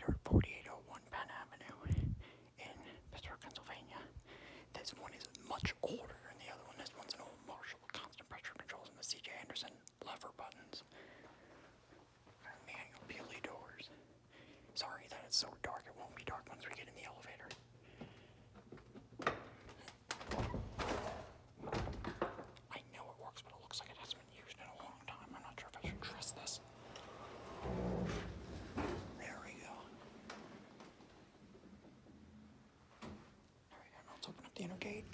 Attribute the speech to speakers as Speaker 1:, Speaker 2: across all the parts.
Speaker 1: here at 4801 Penn Avenue in Pittsburgh, Pennsylvania. This one is much older than the other one. This one's an old Marshall with constant pressure controls and the C.J. Anderson lever buttons. Manual Peelle doors. Sorry that it's so dark. It won't be dark once we get in the elevator. I know it works, but it looks like it hasn't been used in a long time. I'm not sure if I should trust this. There we go. Now let's open up the inner gate.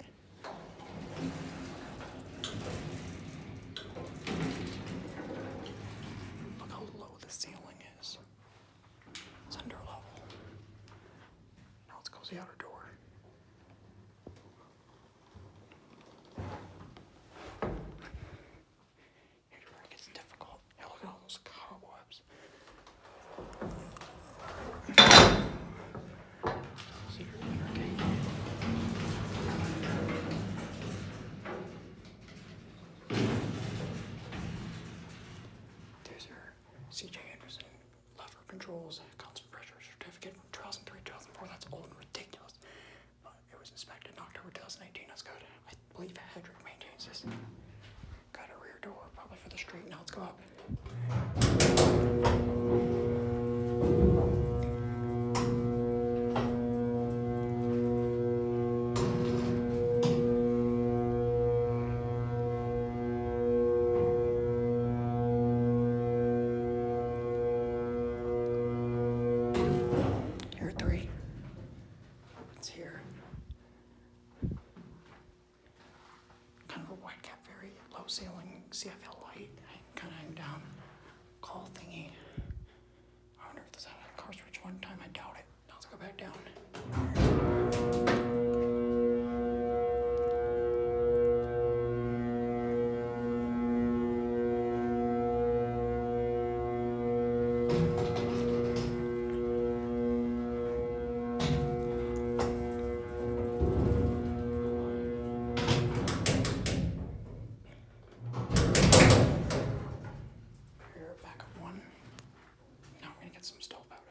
Speaker 1: Look how low the ceiling is. It's under level. Now let's close the outer door. Headrick is difficult. Yeah, look at all those cobwebs. Secret inner gate. There's your C.J. Anderson lever controls, constant pressure certificate from 2003, 2004. That's old and ridiculous. But it was inspected in October 2018. That's good. I believe Headrick maintains this. Got a rear door, probably for the street. Now let's go up. Here are three. Opens here. Kind of a white cap, very low ceiling CFL light. Kind of hang down. Call thingy. I wonder if this had a car switch one time. I doubt it. Now let's go back down. Here, back up one. Now I'm gonna get some stuff out